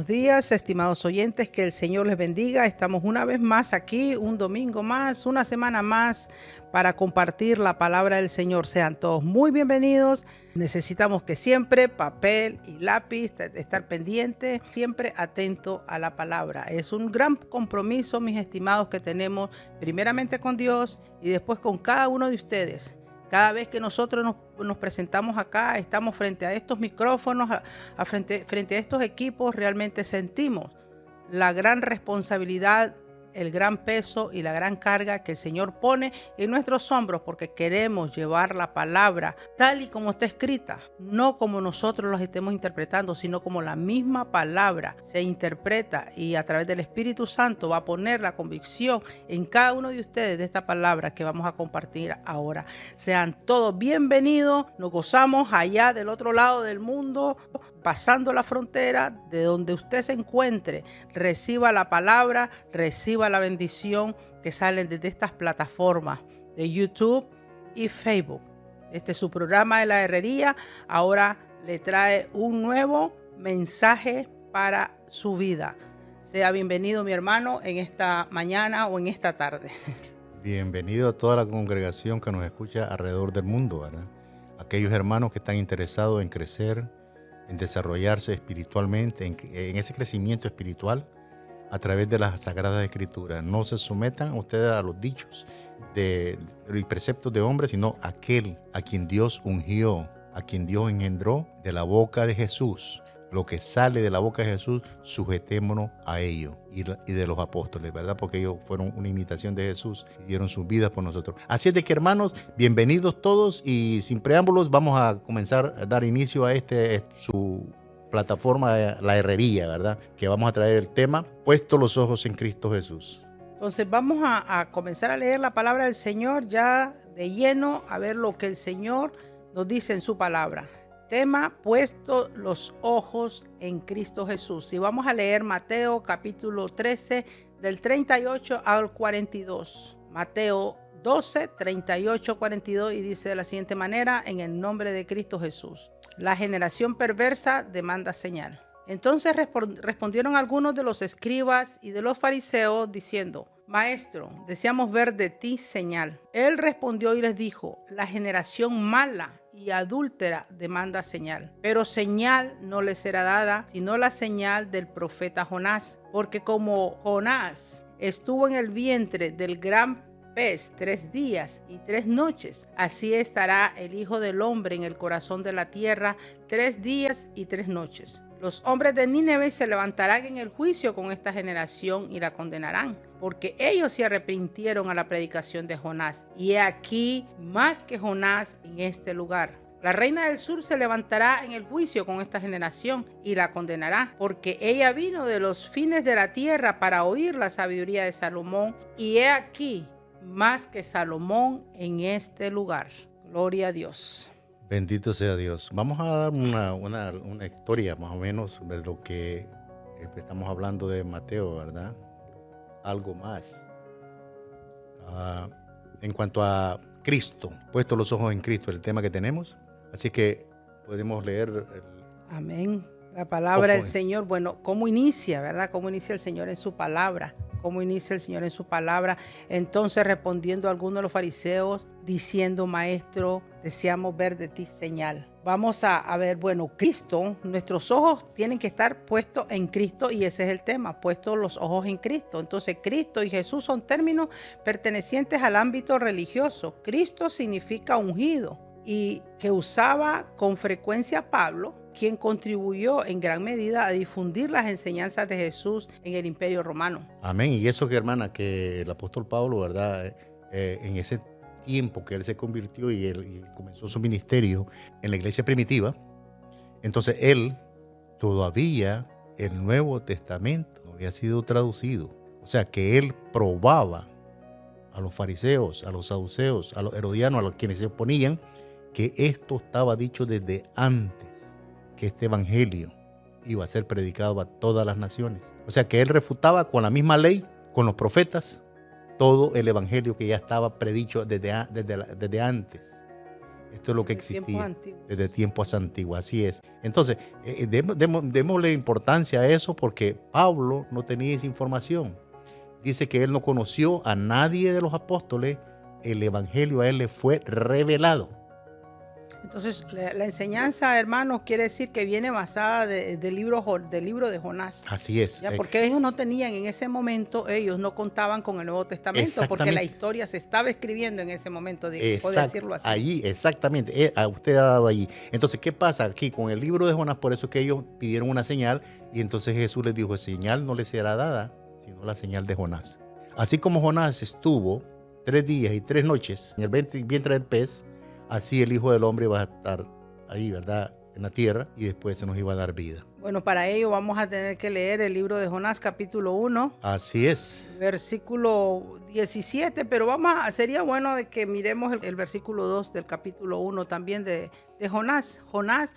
buenos días, estimados oyentes, que el Señor les bendiga. Estamos una vez más aquí, un domingo más, una semana más para compartir la palabra del Señor. Sean todos muy bienvenidos. Necesitamos que siempre papel y lápiz, estar pendiente, siempre atento a la palabra. Es un gran compromiso, mis estimados, que tenemos primeramente con Dios y después con cada uno de ustedes. Cada vez que nosotros nos presentamos acá, estamos frente a estos micrófonos, frente a estos equipos, realmente sentimos la gran responsabilidad, el gran peso y la gran carga que el Señor pone en nuestros hombros, porque queremos llevar la palabra tal y como está escrita, no como nosotros los estemos interpretando, sino como la misma palabra se interpreta, y a través del Espíritu Santo va a poner la convicción en cada uno de ustedes de esta palabra que vamos a compartir ahora. Sean todos bienvenidos, nos gozamos allá del otro lado del mundo, pasando la frontera, de donde usted se encuentre, reciba la palabra, reciba la bendición que salen desde estas plataformas de YouTube y Facebook. Este es su programa de la herrería. Ahora le trae un nuevo mensaje para su vida. Sea bienvenido, mi hermano, en esta mañana o en esta tarde. Bienvenido a toda la congregación que nos escucha alrededor del mundo, ¿verdad? Aquellos hermanos que están interesados en crecer, en desarrollarse espiritualmente, en ese crecimiento espiritual a través de las Sagradas Escrituras. No se sometan ustedes a los dichos y preceptos de hombres, sino aquel a quien Dios ungió, a quien Dios engendró de la boca de Jesús. Lo que sale de la boca de Jesús, sujetémonos a ello y de los apóstoles, ¿verdad? Porque ellos fueron una imitación de Jesús y dieron sus vidas por nosotros. Así es de que, hermanos, bienvenidos todos, y sin preámbulos vamos a comenzar a dar inicio a su plataforma, La Herrería, ¿verdad? Que vamos a traer el tema, puesto los ojos en Cristo Jesús. Entonces vamos a comenzar a leer la palabra del Señor ya de lleno, a ver lo que el Señor nos dice en su palabra. Tema, puesto los ojos en Cristo Jesús. Y vamos a leer Mateo capítulo 13 del 38 al 42. Mateo 12, 38, 42, y dice de la siguiente manera: en el nombre de Cristo Jesús. La generación perversa demanda señal. Entonces respondieron algunos de los escribas y de los fariseos diciendo: Maestro, deseamos ver de ti señal. Él respondió y les dijo: la generación mala y adúltera demanda señal, pero señal no le será dada, sino la señal del profeta Jonás. Porque como Jonás estuvo en el vientre del gran pez 3 días y 3 noches, así estará el Hijo del Hombre en el corazón de la tierra 3 días y 3 noches. Los hombres de Nínive se levantarán en el juicio con esta generación y la condenarán, porque ellos se arrepintieron a la predicación de Jonás. Y he aquí más que Jonás en este lugar. La reina del sur se levantará en el juicio con esta generación y la condenará, porque ella vino de los fines de la tierra para oír la sabiduría de Salomón. Y he aquí más que Salomón en este lugar. Gloria a Dios. Bendito sea Dios. Vamos a dar una historia más o menos de lo que estamos hablando de Mateo, ¿verdad? Algo más. En cuanto a Cristo, puesto los ojos en Cristo, el tema que tenemos. Así que podemos leer. Amén. La palabra del Señor. Bueno, ¿cómo inicia, verdad? ¿Cómo inicia el Señor en su palabra? ¿Cómo inicia el Señor en su palabra? Entonces, respondiendo a algunos de los fariseos, diciendo: Maestro, deseamos ver de ti señal. Vamos a ver, bueno, Cristo, nuestros ojos tienen que estar puestos en Cristo, y ese es el tema, puestos los ojos en Cristo. Entonces, Cristo y Jesús son términos pertenecientes al ámbito religioso. Cristo significa ungido, y que usaba con frecuencia Pablo, quien contribuyó en gran medida a difundir las enseñanzas de Jesús en el Imperio Romano. Amén. Y eso, que hermana, que el apóstol Pablo, ¿verdad? En ese tiempo que él se convirtió y comenzó su ministerio en la iglesia primitiva, entonces él todavía el Nuevo Testamento no había sido traducido. O sea que él probaba a los fariseos, a los saduceos, a los herodianos, a los quienes se oponían, que esto estaba dicho desde antes, que este evangelio iba a ser predicado a todas las naciones. O sea que él refutaba con la misma ley, con los profetas, todo el evangelio que ya estaba predicho desde antes. Esto es lo que Desde tiempos existía antiguos. desde tiempos antiguos, así es. Entonces, démosle importancia a eso porque Pablo no tenía esa información. Dice que él no conoció a nadie de los apóstoles, el evangelio a él le fue revelado. Entonces, la enseñanza, hermanos, quiere decir que viene basada del libro de Jonás. Así es. ¿Ya? Porque ellos no tenían en ese momento, ellos no contaban con el Nuevo Testamento, porque la historia se estaba escribiendo en ese momento, puedo decirlo así. Allí, exactamente, usted ha dado allí. Entonces, ¿qué pasa aquí con el libro de Jonás? Por eso es que ellos pidieron una señal y entonces Jesús les dijo, señal no les será dada, sino la señal de Jonás. Así como Jonás estuvo 3 días y 3 noches en el vientre del pez, así el Hijo del Hombre va a estar ahí, ¿verdad?, en la tierra y después se nos iba a dar vida. Bueno, para ello vamos a tener que leer el libro de Jonás, capítulo 1. Así es. Versículo 17, pero sería bueno de que miremos el versículo 2 del capítulo 1 también de Jonás. Jonás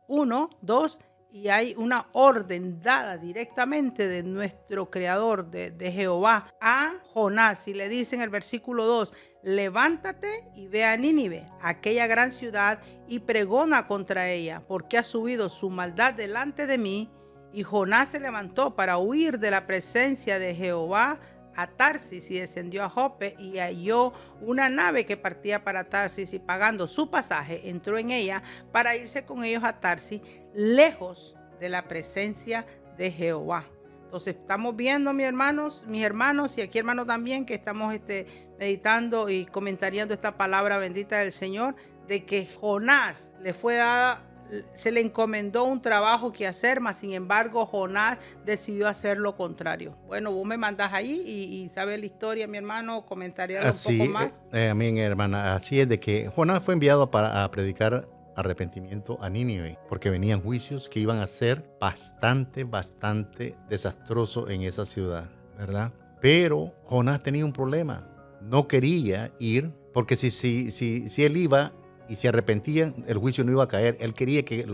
1, 2, y hay una orden dada directamente de nuestro Creador, de Jehová, a Jonás. Y le dice en el versículo 2, levántate y ve a Nínive, aquella gran ciudad, y pregona contra ella, porque ha subido su maldad delante de mí. Y Jonás se levantó para huir de la presencia de Jehová a Tarsis y descendió a Jope y halló una nave que partía para Tarsis y pagando su pasaje entró en ella para irse con ellos a Tarsis, lejos de la presencia de Jehová. Entonces estamos viendo, mis hermanos y aquí hermanos también, que estamos meditando y comentariando esta palabra bendita del Señor, de que Jonás le fue dada, se le encomendó un trabajo que hacer, mas sin embargo Jonás decidió hacer lo contrario. Bueno, vos me mandás ahí y sabes la historia, mi hermano, comentaría un poco más. Amén, hermana. Así es de que Jonás fue enviado a predicar arrepentimiento a Nínive, porque venían juicios que iban a ser bastante desastrosos en esa ciudad, ¿verdad? Pero Jonás tenía un problema. No quería ir, porque si él iba y se arrepentían, el juicio no iba a caer. Él quería que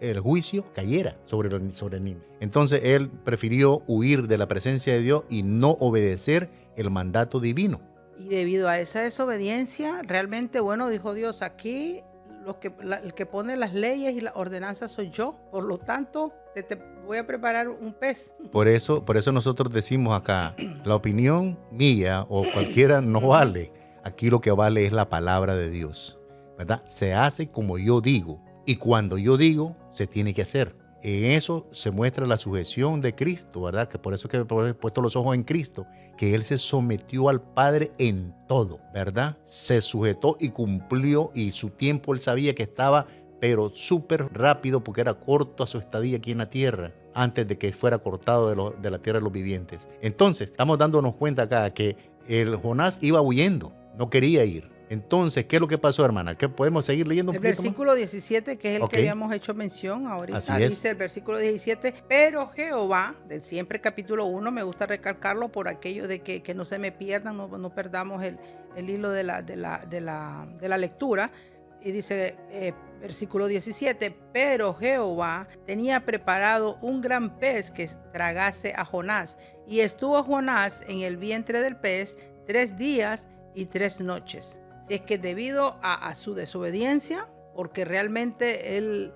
el juicio cayera sobre Nínive. Entonces él prefirió huir de la presencia de Dios y no obedecer el mandato divino. Y debido a esa desobediencia, realmente, bueno, dijo Dios, aquí el que pone las leyes y las ordenanzas soy yo. Por lo tanto, te voy a preparar un pez. Por eso nosotros decimos acá, la opinión mía o cualquiera no vale. Aquí lo que vale es la palabra de Dios, ¿verdad? Se hace como yo digo y cuando yo digo se tiene que hacer. En eso se muestra la sujeción de Cristo, ¿verdad? Que por eso que he puesto los ojos en Cristo, que Él se sometió al Padre en todo, ¿verdad? Se sujetó y cumplió y su tiempo Él sabía que estaba, pero súper rápido porque era corto a su estadía aquí en la tierra, antes de que fuera cortado de la tierra de los vivientes. Entonces, estamos dándonos cuenta acá que el Jonás iba huyendo, no quería ir. Entonces, ¿qué es lo que pasó, hermana? ¿Qué podemos seguir leyendo un El poquito versículo más? 17, que es el que habíamos hecho mención ahorita, Así es. dice el versículo 17, pero Jehová, del siempre capítulo 1, me gusta recalcarlo por aquello de que no se me pierdan, no perdamos el hilo de la lectura. Y dice, versículo 17, pero Jehová tenía preparado un gran pez que tragase a Jonás. Y estuvo Jonás en el vientre del pez 3 días y 3 noches. Si es que debido a su desobediencia, porque realmente él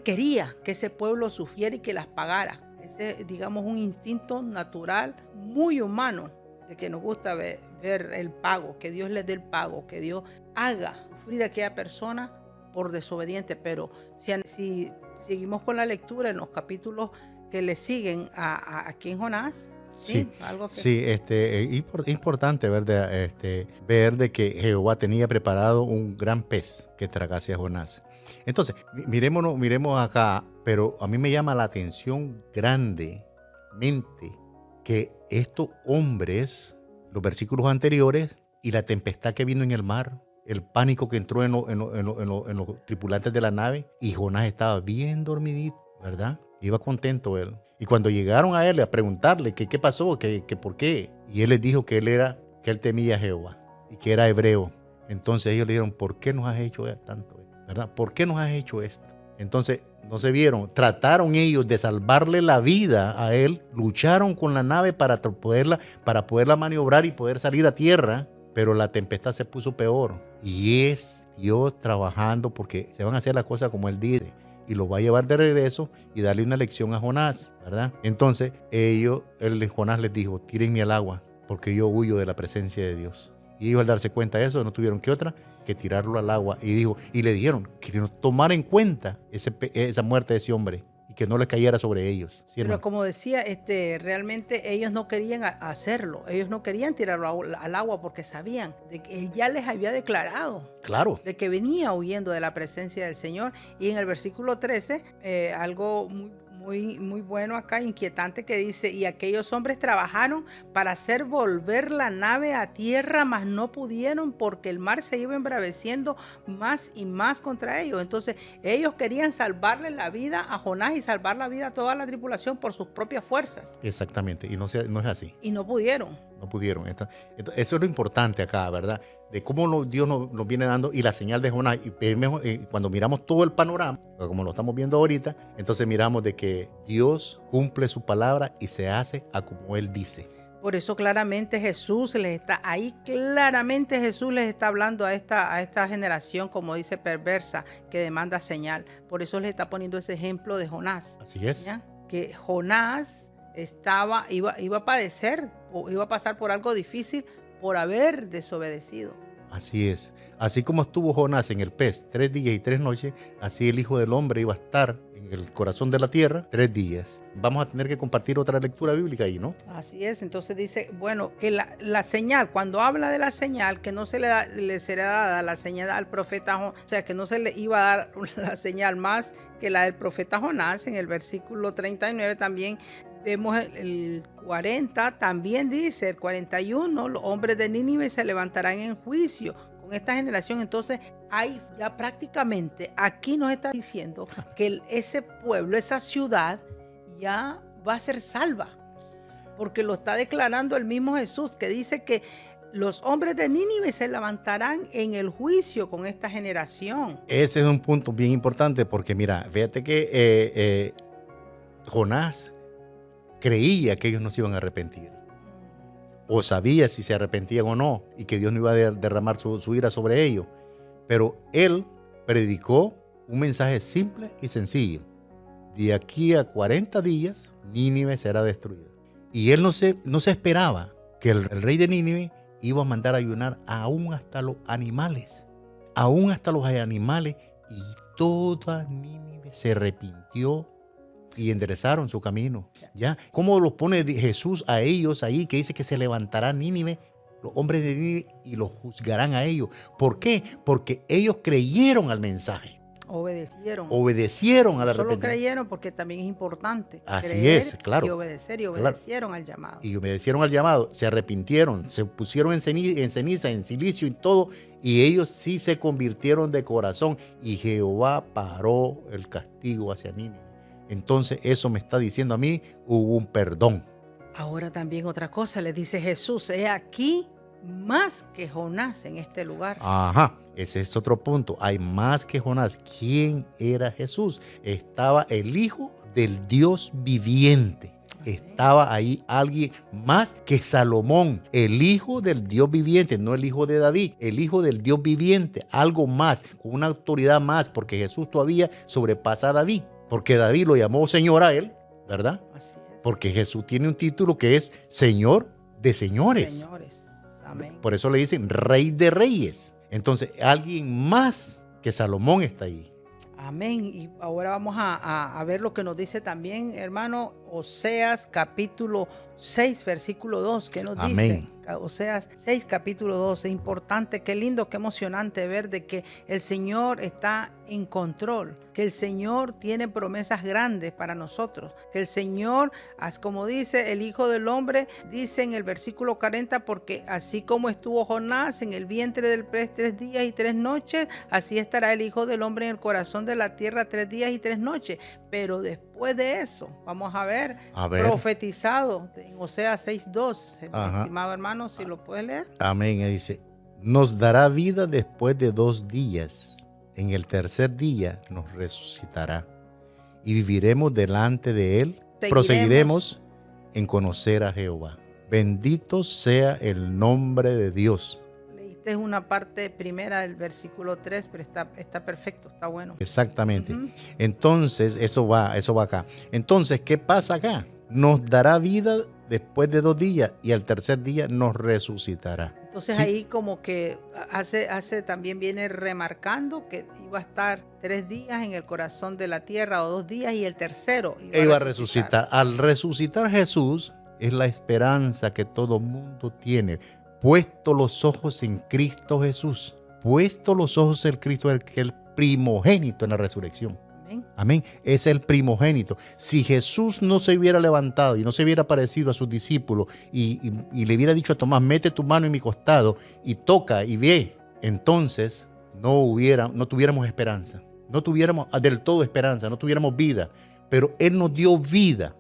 quería que ese pueblo sufriera y que las pagara. Ese, digamos, un instinto natural muy humano de que nos gusta ver el pago, que Dios les dé el pago, que Dios haga sufrir a aquella persona por desobediente. Pero si seguimos con la lectura en los capítulos que le siguen aquí en Jonás, Sí, importante ver de que Jehová tenía preparado un gran pez que tragase a Jonás. Entonces, miremos acá, pero a mí me llama la atención grandemente que estos hombres, los versículos anteriores y la tempestad que vino en el mar, el pánico que entró en los tripulantes de la nave, y Jonás estaba bien dormidito, ¿verdad? Iba contento él. Y cuando llegaron a él a preguntarle que qué pasó, que por qué, y él les dijo que él temía a Jehová y que era hebreo. Entonces ellos le dijeron, ¿por qué nos has hecho tanto? ¿Verdad? ¿Por qué nos has hecho esto? Entonces no se vieron, trataron ellos de salvarle la vida a él, lucharon con la nave para poderla maniobrar y poder salir a tierra, pero la tempestad se puso peor. Y es Dios trabajando porque se van a hacer las cosas como Él dice. Y lo va a llevar de regreso y darle una lección a Jonás, ¿verdad? Entonces Jonás les dijo, tírenme al agua porque yo huyo de la presencia de Dios. Y ellos al darse cuenta de eso no tuvieron que otra que tirarlo al agua. Y le dijeron que no tomara en cuenta esa muerte de ese hombre y que no le cayera sobre ellos. ¿Sí, pero como decía, realmente ellos no querían hacerlo. Ellos no querían tirarlo al agua porque sabían de que Él ya les había declarado. Claro. De que venía huyendo de la presencia del Señor. Y en el versículo 13, algo muy bueno acá, inquietante, que dice, y aquellos hombres trabajaron para hacer volver la nave a tierra, mas no pudieron porque el mar se iba embraveciendo más y más contra ellos. Entonces ellos querían salvarle la vida a Jonás y salvar la vida a toda la tripulación por sus propias fuerzas. Exactamente, y no es así. Y no pudieron. No pudieron. Eso es lo importante acá, ¿verdad? De cómo Dios nos viene dando y la señal de Jonás. Y cuando miramos todo el panorama, como lo estamos viendo ahorita, entonces miramos de que Dios cumple su palabra y se hace a como Él dice. Por eso claramente Jesús les está hablando a esta generación, como dice, perversa, que demanda señal. Por eso les está poniendo ese ejemplo de Jonás. Así es. ¿Ya? Que Jonás iba a padecer, o iba a pasar por algo difícil por haber desobedecido. Así es. Así como estuvo Jonás en el pez 3 días y 3 noches, así el Hijo del Hombre iba a estar en el corazón de la tierra 3 días. Vamos a tener que compartir otra lectura bíblica ahí, ¿no? Así es. Entonces dice, bueno, que la señal, cuando habla de la señal, que no le será dada la señal al profeta Jonás, o sea, que no se le iba a dar la señal más que la del profeta Jonás. En el versículo 39 también vemos el 40, también dice el 41, los hombres de Nínive se levantarán en juicio con esta generación. Entonces hay ya prácticamente, aquí nos está diciendo que ese pueblo, esa ciudad ya va a ser salva, porque lo está declarando el mismo Jesús, que dice que los hombres de Nínive se levantarán en el juicio con esta generación. Ese es un punto bien importante porque mira, fíjate que Jonás creía que ellos no se iban a arrepentir, o sabía si se arrepentían o no, y que Dios no iba a derramar su ira sobre ellos. Pero él predicó un mensaje simple y sencillo: de aquí a 40 días Nínive será destruida. Y él no se esperaba que el rey de Nínive iba a mandar a ayunar aún hasta los animales, y toda Nínive se arrepintió y enderezaron su camino. ¿Ya? ¿Cómo los pone Jesús a ellos ahí, que dice que se levantará Nínive, los hombres de Nínive, y los juzgarán a ellos? ¿Por qué? Porque ellos creyeron al mensaje. Obedecieron al arrepentimiento. Solo creyeron, porque también es importante. Así es, claro. Y obedecer, y obedecieron claro. al llamado. Y obedecieron al llamado, se arrepintieron, se pusieron en ceniza, en silicio y todo, y ellos sí se convirtieron de corazón, y Jehová paró el castigo hacia Nínive. Entonces eso me está diciendo a mí, hubo un perdón. Ahora también otra cosa, le dice Jesús, he aquí más que Jonás en este lugar. Ajá, ese es otro punto. Hay más que Jonás. ¿Quién era Jesús? Estaba el Hijo del Dios viviente. Estaba ahí alguien más que Salomón, el Hijo del Dios viviente, no el Hijo de David, el Hijo del Dios viviente, algo más, con una autoridad más, porque Jesús todavía sobrepasa a David, porque David lo llamó Señor a él, ¿verdad? Así es. Porque Jesús tiene un título que es Señor de señores. Señores. Amén. Por eso le dicen Rey de Reyes. Entonces, alguien más que Salomón está ahí. Amén. Y ahora vamos a ver lo que nos dice también, hermano, Oseas capítulo 6, versículo 2. ¿Qué nos dice? Oseas 6, capítulo 2. Es importante, qué lindo, qué emocionante ver de que el Señor está en control, que el Señor tiene promesas grandes para nosotros, que el Señor, como dice el Hijo del Hombre, dice en el versículo 40, porque así como estuvo Jonás en el vientre del pez 3 días y 3 noches, así estará el Hijo del Hombre en el corazón de la tierra 3 días y 3 noches. Pero después de eso, vamos a ver. Profetizado en Oseas 6:2, estimado hermano, si lo puedes leer. Amén. Dice, nos dará vida después de 2 días. En el tercer día nos resucitará y viviremos delante de él. Proseguiremos en conocer a Jehová. Bendito sea el nombre de Dios. Esta es una parte primera del versículo 3, pero está perfecto, está bueno. Exactamente. Entonces, eso va acá. Entonces, ¿qué pasa acá? Nos dará vida después de 2 días y al tercer día nos resucitará. Entonces Sí. ahí como que también viene remarcando que iba a estar 3 días en el corazón de la tierra o 2 días y el tercero Iba a resucitar. Al resucitar Jesús es la esperanza que todo mundo tiene. Puesto los ojos en Cristo Jesús. Puesto los ojos en Cristo, el primogénito en la resurrección. Amén. Amén. Es el primogénito. Si Jesús no se hubiera levantado y no se hubiera parecido a sus discípulos y le hubiera dicho a Tomás, mete tu mano en mi costado y toca y ve, entonces no tuviéramos esperanza. No tuviéramos del todo esperanza, no tuviéramos vida. Pero Él nos dio vida.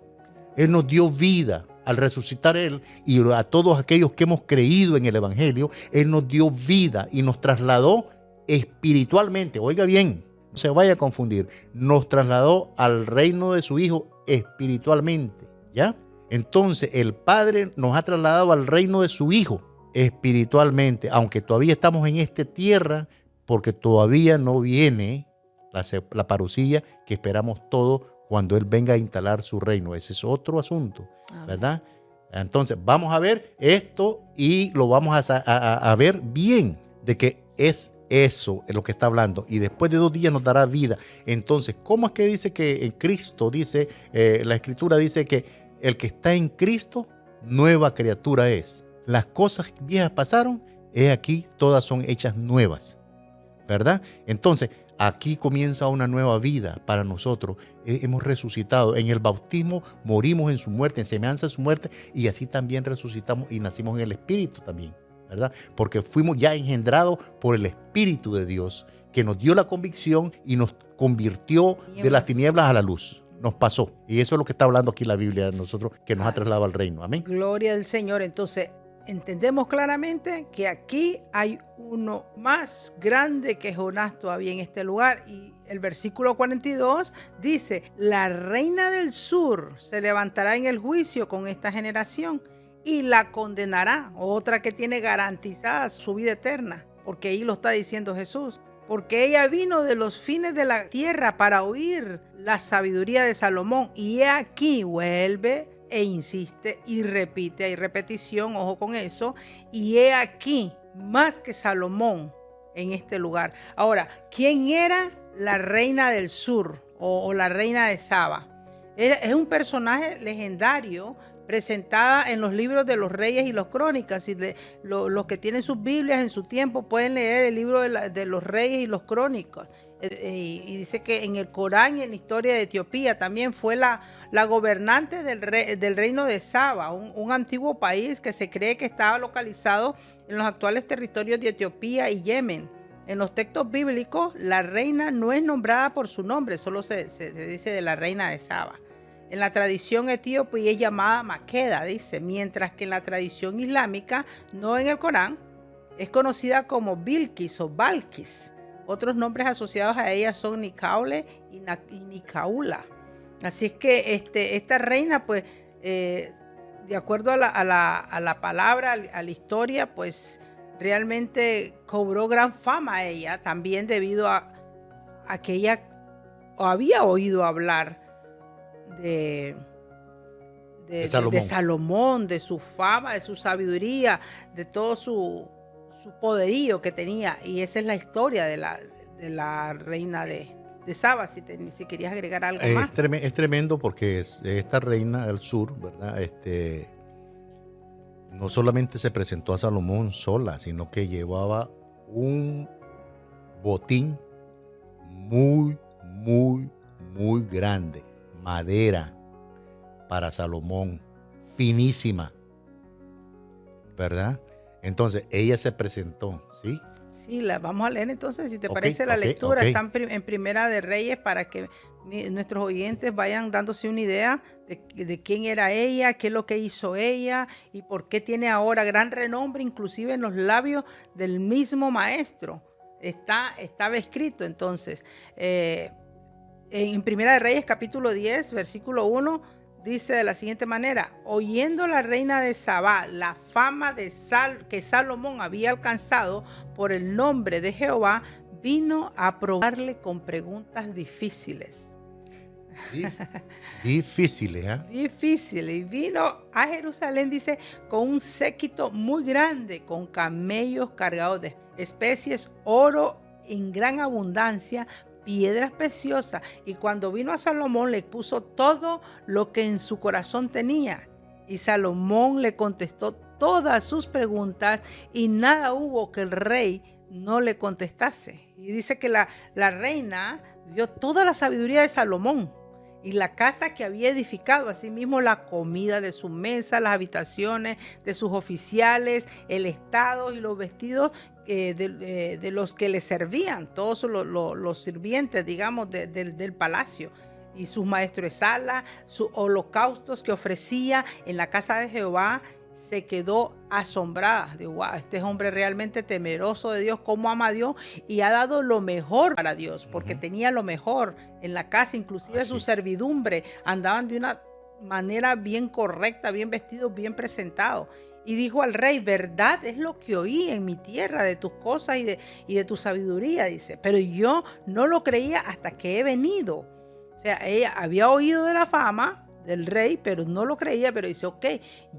Él nos dio vida al resucitar Él, y a todos aquellos que hemos creído en el Evangelio, Él nos dio vida y nos trasladó espiritualmente. Oiga bien, no se vaya a confundir. Nos trasladó al reino de su Hijo espiritualmente, ¿ya? Entonces el Padre nos ha trasladado al reino de su Hijo espiritualmente, aunque todavía estamos en esta tierra, porque todavía no viene la parucía que esperamos todos cuando Él venga a instalar su reino. Ese es otro asunto, ¿verdad? Entonces vamos a ver esto y lo vamos a ver bien, de que es eso es lo que está hablando. Y después de 2 días nos dará vida. Entonces, ¿cómo es que dice que en Cristo, dice, la Escritura dice que el que está en Cristo, nueva criatura es? Las cosas viejas pasaron, he aquí, todas son hechas nuevas, ¿verdad? Entonces, aquí comienza una nueva vida para nosotros. Hemos resucitado. En el bautismo morimos en su muerte, en semejanza de su muerte, y así también resucitamos y nacimos en el Espíritu también, ¿verdad? Porque fuimos ya engendrados por el Espíritu de Dios, que nos dio la convicción y nos convirtió de las tinieblas a la luz. Nos pasó. Y eso es lo que está hablando aquí la Biblia de nosotros, que nos ha trasladado al reino. Amén. Gloria al Señor. Entonces, entendemos claramente que aquí hay uno más grande que Jonás todavía en este lugar. Y el versículo 42 dice, la reina del sur se levantará en el juicio con esta generación y la condenará. Otra que tiene garantizada su vida eterna, porque ahí lo está diciendo Jesús. Porque ella vino de los fines de la tierra para oír la sabiduría de Salomón. Y he aquí, vuelve e insiste y repite, hay repetición, ojo con eso, y he aquí más que Salomón en este lugar. Ahora, ¿quién era la reina del sur o la reina de Saba? Es un personaje legendario presentada en los libros de los reyes y los crónicas. Y los que tienen sus Biblias en su tiempo pueden leer el libro de los reyes y los crónicos. Y dice que en el Corán y en la historia de Etiopía también fue la gobernante del reino de Saba, un antiguo país que se cree que estaba localizado en los actuales territorios de Etiopía y Yemen. En los textos bíblicos, la reina no es nombrada por su nombre, solo se dice de la reina de Saba. En la tradición etíope es llamada Maqueda, dice, mientras que en la tradición islámica, no en el Corán, es conocida como Bilquis o Balquis. Otros nombres asociados a ella son Nicaule y Nicaula. Así es que esta reina, pues, de acuerdo a la palabra, a la historia, pues, realmente cobró gran fama ella, también debido a que ella había oído hablar de Salomón, de su fama, de su sabiduría, de todo su poderío que tenía. Y esa es la historia de la reina de Saba, si querías agregar algo más. Es tremendo porque esta reina del sur, ¿verdad? No solamente se presentó a Salomón sola, sino que llevaba un botín muy, muy, muy grande. Madera para Salomón, finísima, ¿verdad? Entonces, ella se presentó, ¿sí? Sí, la vamos a leer entonces, si te parece la lectura. Está en Primera de Reyes para que nuestros oyentes vayan dándose una idea de quién era ella, qué es lo que hizo ella y por qué tiene ahora gran renombre, inclusive en los labios del mismo maestro. Estaba escrito entonces. En Primera de Reyes, capítulo 10, versículo 1, dice de la siguiente manera: oyendo la reina de Sabá la fama que Salomón había alcanzado por el nombre de Jehová, vino a probarle con preguntas difíciles. Difíciles, ¿eh? Difíciles. Y vino a Jerusalén, dice, con un séquito muy grande, con camellos cargados de especies, oro en gran abundancia, piedras preciosas. Y cuando vino a Salomón, le puso todo lo que en su corazón tenía. Y Salomón le contestó todas sus preguntas, y nada hubo que el rey no le contestase. Y dice que la reina vio toda la sabiduría de Salomón y la casa que había edificado, asimismo la comida de su mesa, las habitaciones de sus oficiales, el estado y los vestidos de los que le servían, todos los sirvientes, digamos, del palacio, y sus maestros de sala, sus holocaustos que ofrecía en la casa de Jehová. Se quedó asombrada de wow, este hombre realmente temeroso de Dios, cómo ama a Dios y ha dado lo mejor para Dios, porque tenía lo mejor en la casa, inclusive su servidumbre andaban de una manera bien correcta, bien vestidos, bien presentados. Y dijo al rey: verdad es lo que oí en mi tierra de tus cosas y de tu sabiduría, dice, pero yo no lo creía hasta que he venido. O sea, ella había oído de la fama del rey, pero no lo creía, pero dice, ok,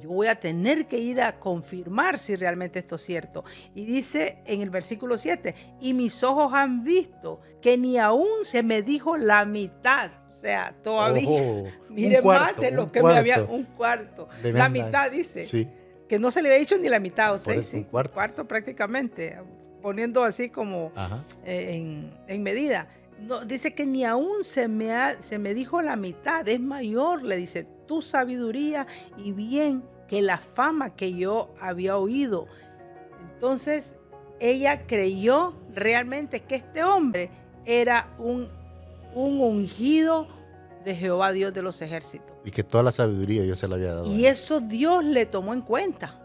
yo voy a tener que ir a confirmar si realmente esto es cierto. Y dice en el versículo 7, y mis ojos han visto que ni aún se me dijo la mitad. O sea, todavía, mire, más de lo que me había, un cuarto. La mitad dice, sí, que no se le había dicho ni la mitad, o sea, sí, un cuarto prácticamente, poniendo así como en medida. No, dice que ni aún se me dijo la mitad, es mayor, le dice, tu sabiduría y bien que la fama que yo había oído. Entonces ella creyó realmente que este hombre era un ungido de Jehová, Dios de los ejércitos. Y que toda la sabiduría Dios se la había dado. Y eso Dios le tomó en cuenta,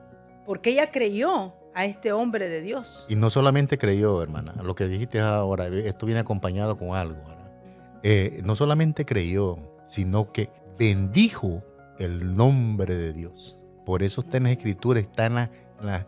porque ella creyó a este hombre de Dios. Y no solamente creyó, hermana, lo que dijiste ahora, esto viene acompañado con algo. No solamente creyó, sino que bendijo el nombre de Dios. Por eso está en la escritura, está en la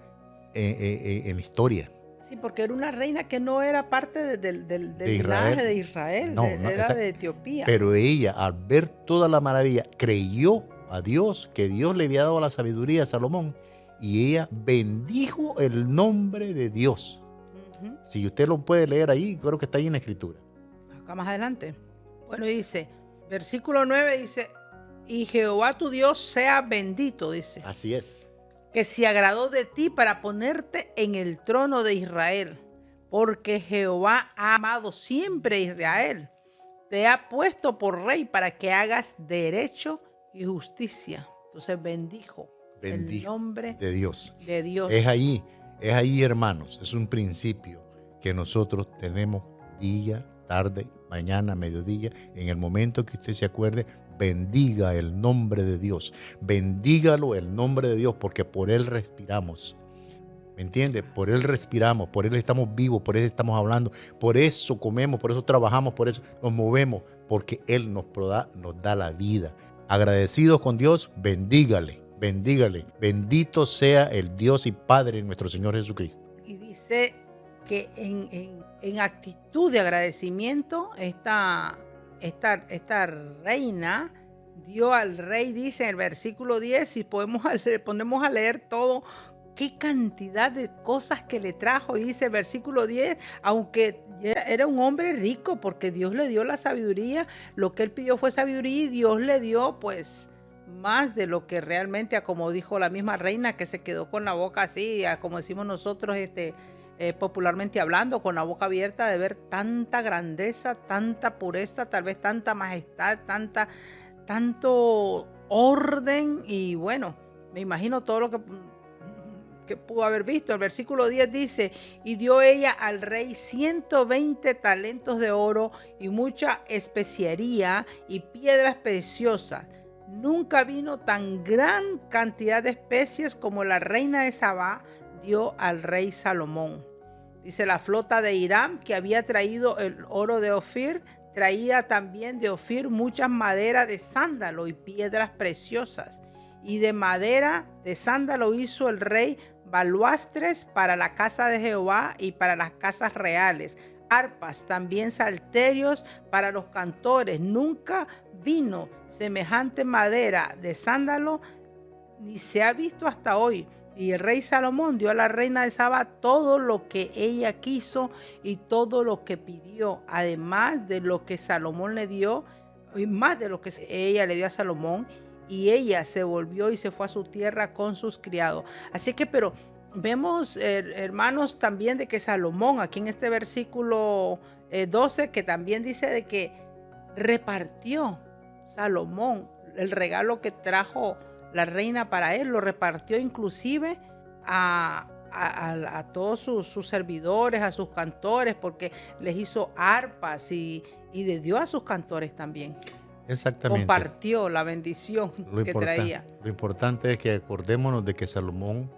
historia. Sí, porque era una reina que no era parte del linaje de Israel, era de Etiopía. Pero ella, al ver toda la maravilla, creyó a Dios, que Dios le había dado la sabiduría a Salomón, y ella bendijo el nombre de Dios. Si usted lo puede leer ahí, creo que está ahí en la escritura. Acá más adelante. Bueno, dice, versículo 9 dice, y Jehová tu Dios sea bendito, dice. Así es. Que se agradó de ti para ponerte en el trono de Israel, porque Jehová ha amado siempre a Israel. Te ha puesto por rey para que hagas derecho y justicia. Entonces bendijo el nombre de Dios. De Dios. Es ahí, hermanos, es un principio que nosotros tenemos día, tarde, mañana, mediodía, en el momento que usted se acuerde, bendiga el nombre de Dios. Bendígalo el nombre de Dios, porque por Él respiramos. ¿Me entiende? Por Él respiramos, por Él estamos vivos, por Él estamos hablando, por eso comemos, por eso trabajamos, por eso nos movemos, porque Él nos da la vida. Agradecidos con Dios, bendígale. Bendito sea el Dios y Padre de nuestro Señor Jesucristo. Y dice que en actitud de agradecimiento, esta reina dio al rey, dice en el versículo 10, y ponemos a leer todo, qué cantidad de cosas que le trajo. Y dice el versículo 10, aunque era un hombre rico, porque Dios le dio la sabiduría, lo que él pidió fue sabiduría, y Dios le dio pues más de lo que realmente, como dijo la misma reina, que se quedó con la boca así, como decimos nosotros popularmente hablando, con la boca abierta de ver tanta grandeza, tanta pureza, tal vez tanta majestad, tanto orden. Y bueno, me imagino todo lo que pudo haber visto. El versículo 10 dice, y dio ella al rey 120 talentos de oro y mucha especiería y piedras preciosas. Nunca vino tan gran cantidad de especies como la reina de Sabá dio al rey Salomón. Dice, la flota de Hiram, que había traído el oro de Ofir, traía también de Ofir muchas maderas de sándalo y piedras preciosas. Y de madera de sándalo hizo el rey baluastres para la casa de Jehová y para las casas reales, arpas, también salterios para los cantores. Nunca vino semejante madera de sándalo, ni se ha visto hasta hoy. Y el rey Salomón dio a la reina de Saba todo lo que ella quiso y todo lo que pidió, además de lo que Salomón le dio, y más de lo que ella le dio a Salomón. Y ella se volvió y se fue a su tierra con sus criados. Así que, pero vemos, hermanos, también de que Salomón, aquí en este versículo 12, que también dice de que repartió Salomón el regalo que trajo la reina para él, lo repartió inclusive a todos sus servidores, a sus cantores, porque les hizo arpas y le dio a sus cantores también. Exactamente. Compartió la bendición que traía. Lo importante es que acordémonos de que Salomón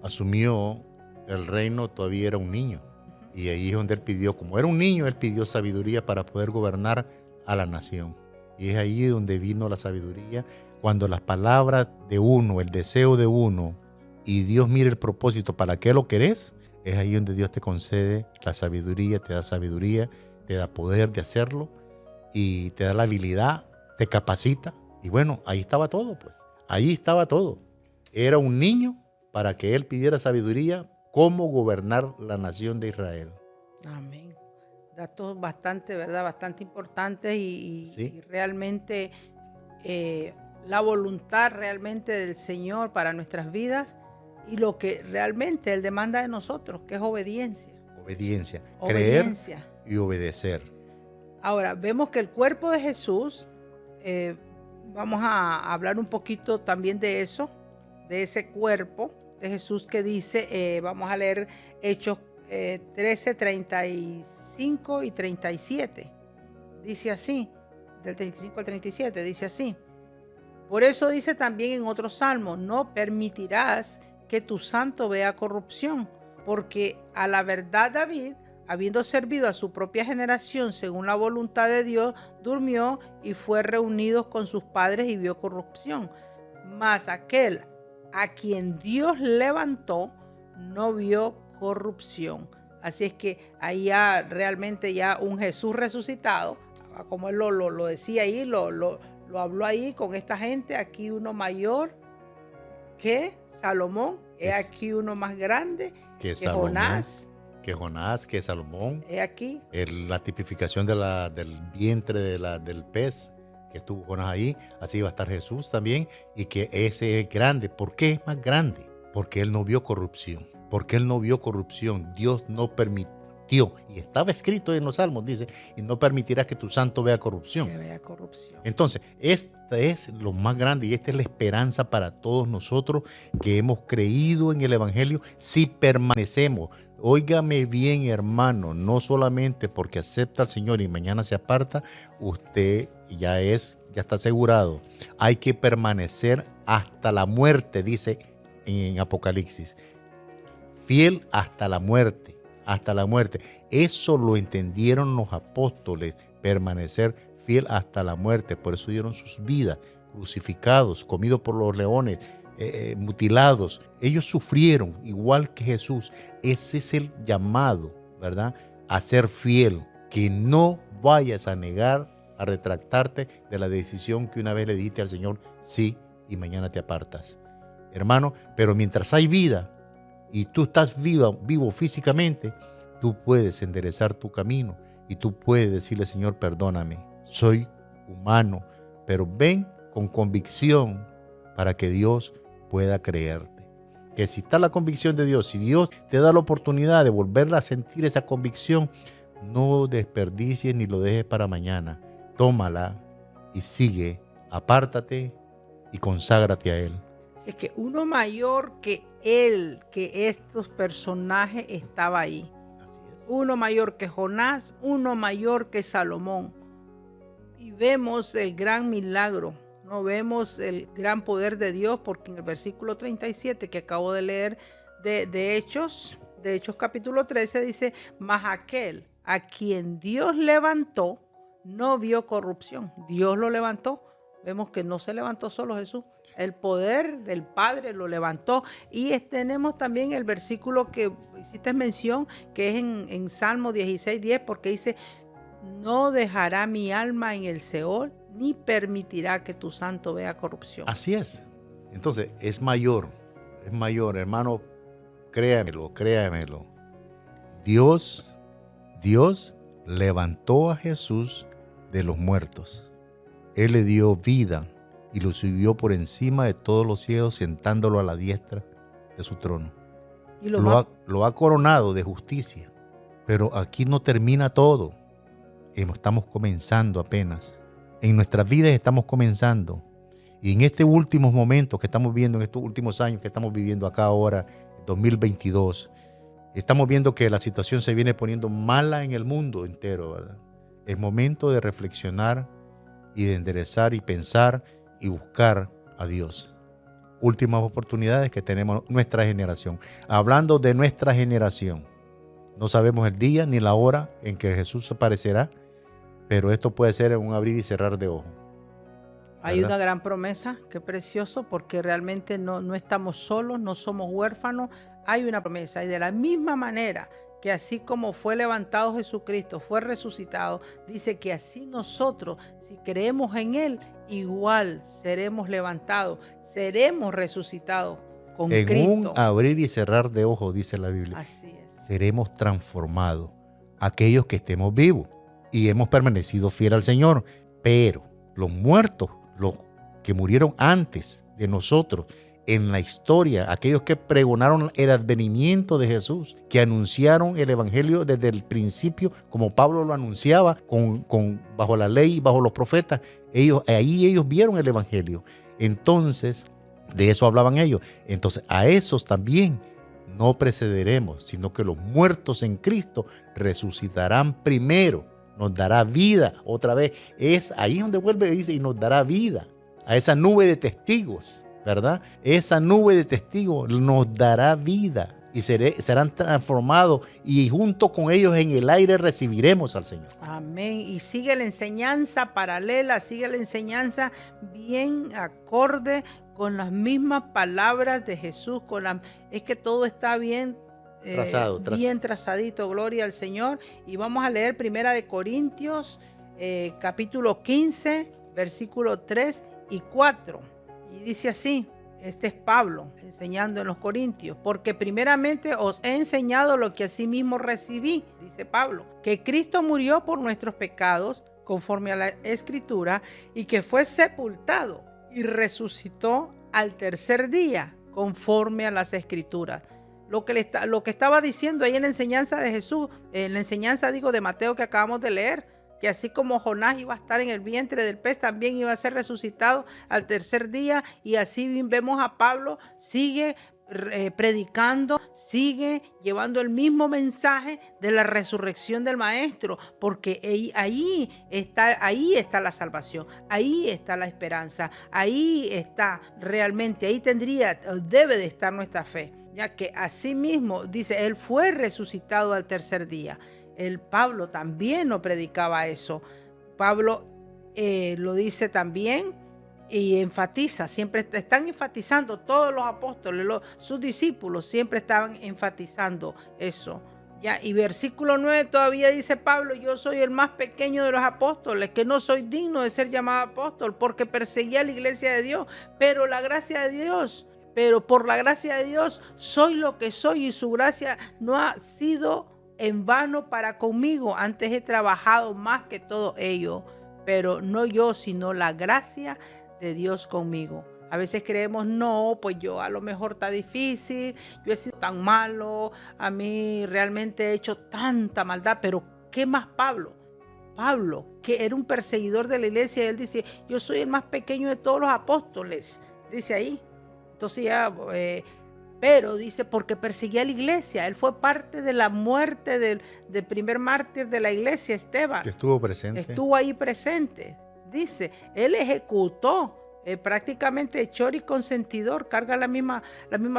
asumió el reino, todavía era un niño. Y ahí es donde él pidió, como era un niño, él pidió sabiduría para poder gobernar a la nación. Y es ahí donde vino la sabiduría, cuando las palabras de uno, el deseo de uno, y Dios mira el propósito para qué lo querés, es ahí donde Dios te concede la sabiduría, te da poder de hacerlo y te da la habilidad, te capacita. Y bueno, ahí estaba todo, pues. Ahí estaba todo. Era un niño para que él pidiera sabiduría cómo gobernar la nación de Israel. Amén. Datos bastante, ¿verdad? Bastante importantes Sí. y realmente la voluntad realmente del Señor para nuestras vidas y lo que realmente Él demanda de nosotros, que es obediencia. Obediencia. Obediencia. Creer y obedecer. Ahora, vemos que el cuerpo de Jesús, vamos a hablar un poquito también de eso, de ese cuerpo de Jesús que dice, vamos a leer Hechos 13, 35 y 37. Dice así, del 35 al 37, dice así. Por eso dice también en otro salmo, no permitirás que tu santo vea corrupción, porque a la verdad David, habiendo servido a su propia generación según la voluntad de Dios, durmió y fue reunido con sus padres y vio corrupción. Mas aquel a quien Dios levantó no vio corrupción. Así es que ahí ya realmente ya un Jesús resucitado, como él lo decía ahí, lo habló ahí con esta gente, aquí uno mayor que Salomón, he aquí uno más grande que Jonás. Que Jonás, que Salomón. He aquí. La tipificación del vientre del pez que estuvo Jonás ahí, así va a estar Jesús también, y que ese es grande. ¿Por qué es más grande? Porque él no vio corrupción. Porque él no vio corrupción. Dios no permitió, y estaba escrito en los Salmos, dice, y no permitirás que tu santo vea corrupción. Que vea corrupción. Entonces, esta es lo más grande y esta es la esperanza para todos nosotros que hemos creído en el Evangelio si permanecemos. Óigame bien, hermano, no solamente porque acepta al Señor y mañana se aparta, usted ya está asegurado. Hay que permanecer hasta la muerte, dice en Apocalipsis. Fiel hasta la muerte, hasta la muerte. Eso lo entendieron los apóstoles, permanecer fiel hasta la muerte. Por eso dieron sus vidas, crucificados, comidos por los leones, mutilados. Ellos sufrieron igual que Jesús. Ese es el llamado, ¿verdad? A ser fiel, que no vayas a negar, a retractarte de la decisión que una vez le dijiste al Señor, sí, y mañana te apartas. Hermano, pero mientras hay vida y tú estás vivo físicamente, tú puedes enderezar tu camino y tú puedes decirle, Señor, perdóname, soy humano, pero ven con convicción para que Dios pueda creerte. Que si está la convicción de Dios, si Dios te da la oportunidad de volver a sentir esa convicción, no desperdicies ni lo dejes para mañana. Tómala y sigue, apártate y conságrate a Él. Así es que uno mayor que él, que estos personajes estaba ahí. Así es. Uno mayor que Jonás, uno mayor que Salomón. Y vemos el gran milagro. No vemos el gran poder de Dios, porque en el versículo 37 que acabo de leer de Hechos capítulo 13 dice, mas aquel a quien Dios levantó no vio corrupción. Dios lo levantó. Vemos que no se levantó solo Jesús. El poder del Padre lo levantó. Y tenemos también el versículo que hiciste mención, que es en Salmo 16:10, porque dice, no dejará mi alma en el Seol, ni permitirá que tu santo vea corrupción. Así es. Entonces, es mayor, hermano, créamelo. Dios levantó a Jesús de los muertos. Él le dio vida y lo subió por encima de todos los cielos, sentándolo a la diestra de su trono. Y lo ha coronado de justicia. Pero aquí no termina todo. Estamos comenzando apenas. En nuestras vidas estamos comenzando. Y en estos últimos momentos que estamos viendo, en estos últimos años que estamos viviendo acá ahora, 2022, estamos viendo que la situación se viene poniendo mala en el mundo entero, ¿verdad? Es momento de reflexionar y de enderezar y pensar y buscar a Dios. Últimas oportunidades que tenemos nuestra generación. Hablando de nuestra generación, no sabemos el día ni la hora en que Jesús aparecerá, pero esto puede ser en un abrir y cerrar de ojos. Hay una gran promesa, qué precioso, porque realmente no estamos solos, no somos huérfanos. Hay una promesa, y de la misma manera que así como fue levantado Jesucristo, fue resucitado, dice que así nosotros, si creemos en Él, igual seremos levantados, seremos resucitados con Cristo. En un abrir y cerrar de ojos, dice la Biblia. Así es. Seremos transformados, aquellos que estemos vivos y hemos permanecido fieles al Señor. Pero los muertos, los que murieron antes de nosotros, en la historia, aquellos que pregonaron el advenimiento de Jesús, que anunciaron el evangelio desde el principio, como Pablo lo anunciaba bajo la ley y bajo los profetas, ellos vieron el evangelio. Entonces, de eso hablaban ellos. Entonces, a esos también no precederemos, sino que los muertos en Cristo resucitarán primero, nos dará vida otra vez. Es ahí donde vuelve y dice, y nos dará vida a esa nube de testigos, ¿verdad? Esa nube de testigos nos dará vida y serán transformados, y junto con ellos en el aire recibiremos al Señor. Amén. Y sigue la enseñanza paralela, sigue la enseñanza bien acorde con las mismas palabras de Jesús. Es que todo está bien trazado. Bien trazadito, gloria al Señor. Y vamos a leer 1 Corintios, capítulo 15, versículo 3 y 4. Y dice así, este es Pablo enseñando en los Corintios, porque primeramente os he enseñado lo que asimismo recibí, dice Pablo, que Cristo murió por nuestros pecados, conforme a la Escritura, y que fue sepultado y resucitó al tercer día, conforme a las Escrituras. Lo que estaba diciendo ahí en la enseñanza de Jesús, en la enseñanza de Mateo que acabamos de leer, que así como Jonás iba a estar en el vientre del pez, también iba a ser resucitado al tercer día. Y así vemos a Pablo, sigue predicando, sigue llevando el mismo mensaje de la resurrección del Maestro, porque ahí está la salvación, ahí está la esperanza, ahí está realmente, debe de estar nuestra fe, ya que así mismo dice, Él fue resucitado al tercer día. Pablo también no predicaba eso. Pablo lo dice también y enfatiza, siempre están enfatizando, todos los apóstoles, sus discípulos siempre estaban enfatizando eso. Ya, y versículo 9 todavía dice Pablo, yo soy el más pequeño de los apóstoles, que no soy digno de ser llamado apóstol, porque perseguía a la iglesia de Dios, pero por la gracia de Dios soy lo que soy, y su gracia no ha sido en vano para conmigo. Antes he trabajado más que todo ello, pero no yo, sino la gracia de Dios conmigo. A veces creemos, no, pues yo a lo mejor está difícil, yo he sido tan malo, a mí realmente he hecho tanta maldad, pero ¿qué más Pablo? Pablo, que era un perseguidor de la iglesia, él dice, yo soy el más pequeño de todos los apóstoles, dice ahí. Entonces ya... pero dice, porque perseguía a la iglesia. Él fue parte de la muerte del primer mártir de la iglesia, Esteban. Que estuvo presente. Estuvo ahí presente. Dice, él ejecutó, prácticamente hechor y consentidor, carga la misma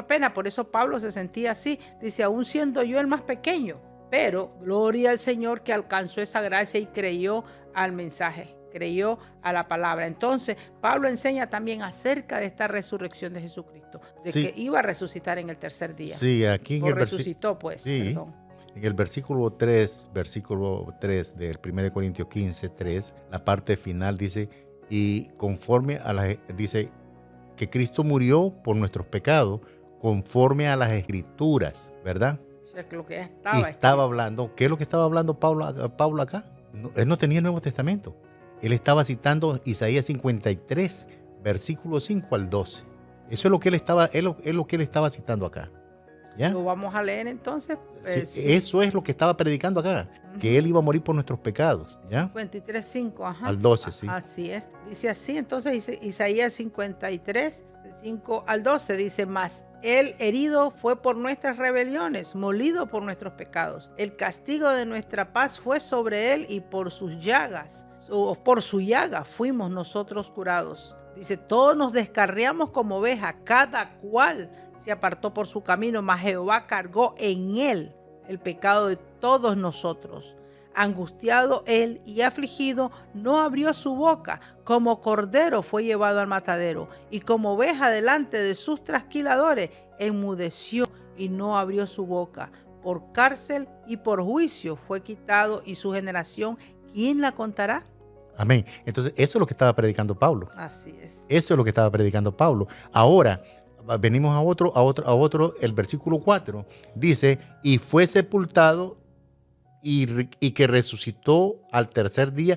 pena. Por eso Pablo se sentía así. Dice, aún siendo yo el más pequeño, Pero gloria al Señor que alcanzó esa gracia y creyó al mensaje, creyó a la palabra. Entonces, Pablo enseña también acerca de esta resurrección de Jesucristo, de Sí. que iba a resucitar en el tercer día. Sí, aquí en O el resucitó, pues, sí, perdón. en el versículo 3 del 1 Corintios 15, 3, la parte final dice, y conforme a dice que Cristo murió por nuestros pecados, conforme a las Escrituras, ¿verdad? O sea, que lo que ya Y estaba. estaba hablando, ¿qué es lo que estaba hablando Pablo acá? Él no tenía el Nuevo Testamento. Él estaba citando Isaías 53, versículo 5 al 12. Eso es lo que él estaba, es lo que él estaba citando acá. ¿Ya? Lo vamos a leer entonces. Sí, eso es lo que estaba predicando acá, que él iba a morir por nuestros pecados. ¿Ya? 53:5, ajá. Al 12, sí. Así es. Dice así, entonces dice Isaías 53, 5 al 12, dice, mas él herido fue por nuestras rebeliones, molido por nuestros pecados. El castigo de nuestra paz fue sobre él y por sus llagas, o por su llaga fuimos nosotros curados. Dice, todos nos descarriamos como oveja, cada cual se apartó por su camino, mas Jehová cargó en él el pecado de todos nosotros. Angustiado él y afligido, no abrió su boca. Como cordero fue llevado al matadero, y como oveja delante de sus trasquiladores, enmudeció y no abrió su boca. Por cárcel y por juicio fue quitado, y su generación, ¿quién la contará? Amén. Entonces, eso es lo que estaba predicando Pablo. Así es. Eso es lo que estaba predicando Pablo. Ahora, venimos a otro, el versículo 4. Dice, y fue sepultado y que resucitó al tercer día.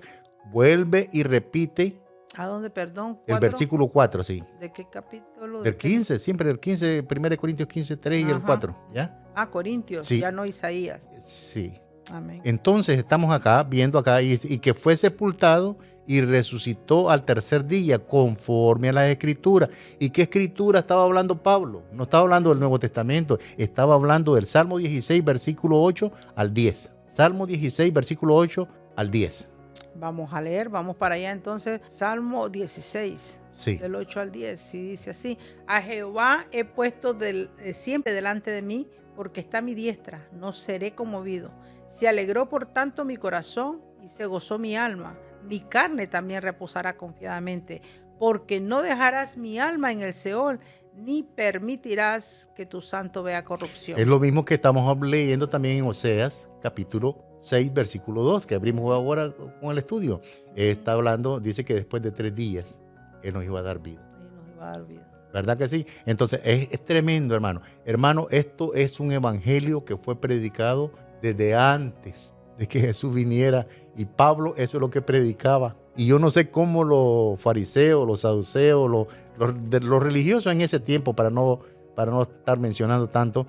Vuelve y repite. ¿A dónde, perdón? El versículo 4, sí. ¿De qué capítulo? Del 15, siempre el 15, 1 Corintios 15, 3 y el 4. ¿Ya? Ah, Corintios, sí. Ya no Isaías. Sí. Amén. Entonces estamos acá, viendo acá, y que fue sepultado y resucitó al tercer día conforme a las Escrituras. ¿Y qué Escritura estaba hablando Pablo? No estaba hablando del Nuevo Testamento, estaba hablando del Salmo 16, versículo 8 al 10. Salmo 16, versículo 8 al 10. Vamos a leer, vamos para allá entonces. Salmo 16, sí. Del 8 al 10, sí, dice así. A Jehová he puesto siempre delante de mí, porque está a mi diestra, no seré conmovido. Se alegró por tanto mi corazón y se gozó mi alma. Mi carne también reposará confiadamente, porque no dejarás mi alma en el Seol, ni permitirás que tu santo vea corrupción. Es lo mismo que estamos leyendo también en Oseas, capítulo 6, versículo 2, que abrimos ahora con el estudio. Está hablando, dice que después de 3 días, Él nos iba a dar vida. Él nos iba a dar vida. ¿Verdad que sí? Entonces, es tremendo, hermano. Hermano, esto es un evangelio que fue predicado desde antes de que Jesús viniera, y Pablo eso es lo que predicaba. Y yo no sé cómo los fariseos, los saduceos, los religiosos en ese tiempo, para no estar mencionando tanto,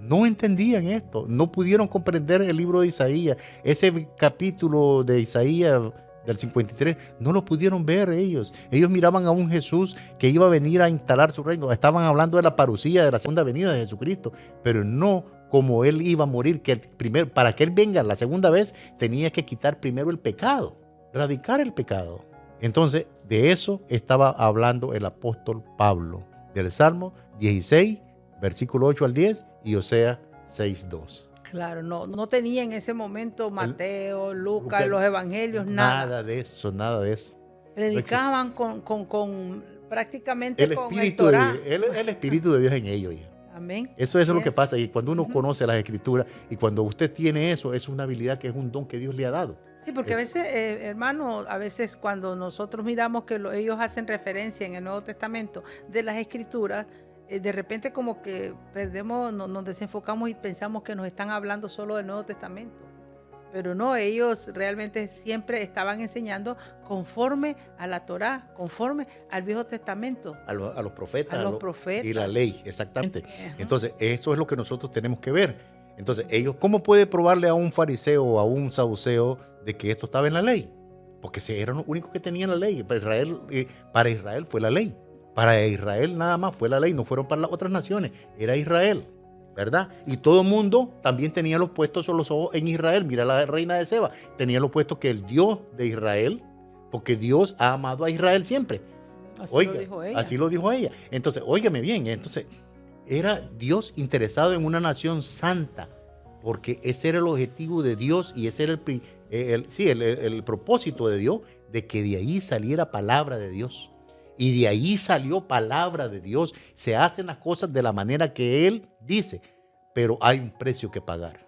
no entendían esto, no pudieron comprender el libro de Isaías. Ese capítulo de Isaías del 53, no lo pudieron ver ellos. Ellos miraban a un Jesús que iba a venir a instalar su reino. Estaban hablando de la parucía, de la segunda venida de Jesucristo, pero no como Él iba a morir, que primero, para que Él venga la segunda vez, tenía que quitar primero el pecado, erradicar el pecado. Entonces, de eso estaba hablando el apóstol Pablo, del Salmo 16, versículo 8 al 10, y Oseas 6, 2. Claro, no tenía en ese momento Mateo, Lucas, los evangelios, nada. Nada de eso, nada de eso. Predicaban con prácticamente el con espíritu el Torá. El Espíritu de Dios en ellos. Amén. Eso es lo que pasa. Y cuando uno conoce las Escrituras, y cuando usted tiene eso, es una habilidad que es un don que Dios le ha dado. Sí, porque a veces, hermano, a veces cuando nosotros miramos que ellos hacen referencia en el Nuevo Testamento de las Escrituras, de repente como que perdemos, nos desenfocamos y pensamos que nos están hablando solo del Nuevo Testamento. Pero no, ellos realmente siempre estaban enseñando conforme a la Torá, conforme al Viejo Testamento. A los profetas. A los profetas. Y la ley, exactamente. Entonces, eso es lo que nosotros tenemos que ver. Entonces, ellos, ¿cómo puede probarle a un fariseo o a un saduceo de que esto estaba en la ley? Porque eran los únicos que tenían la ley. Para Israel fue la ley. Para Israel nada más fue la ley. No fueron para las otras naciones. Era Israel, ¿verdad? Y todo el mundo también tenía los puestos los ojos en Israel. Mira la reina de Seba. Tenía los puestos que el Dios de Israel, porque Dios ha amado a Israel siempre. Así lo dijo ella. Así lo dijo ella. Entonces, óigame bien, entonces, era Dios interesado en una nación santa, porque ese era el objetivo de Dios y ese era el propósito de Dios, de que de ahí saliera palabra de Dios. Y de ahí salió palabra de Dios. Se hacen las cosas de la manera que Él dice, pero hay un precio que pagar.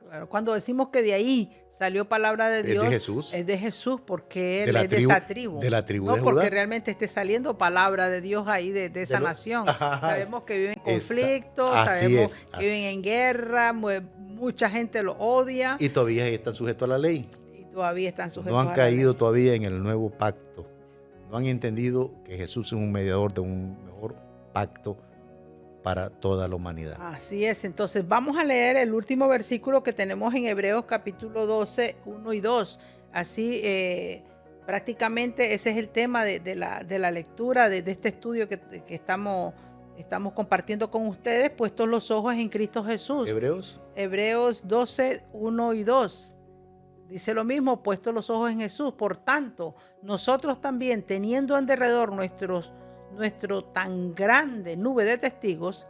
Claro, cuando decimos que de ahí salió palabra de Dios, es de Jesús, porque Él es de esa tribu. De la tribu no de Judá. Porque realmente esté saliendo palabra de Dios ahí de esa nación. Ajá, sabemos que viven en conflicto, sabemos que viven en guerra, mucha gente lo odia. Y todavía están sujetos a la ley. No han caído todavía en el nuevo pacto. No han entendido que Jesús es un mediador de un mejor pacto para toda la humanidad. Así es. Entonces vamos a leer el último versículo que tenemos en Hebreos capítulo 12, 1 y 2. Así prácticamente ese es el tema de la lectura de este estudio que estamos compartiendo con ustedes, puestos los ojos en Cristo Jesús. Hebreos 12, 1 y 2. Dice lo mismo, puestos los ojos en Jesús. Por tanto, nosotros también, teniendo en derredor nuestro tan grande nube de testigos,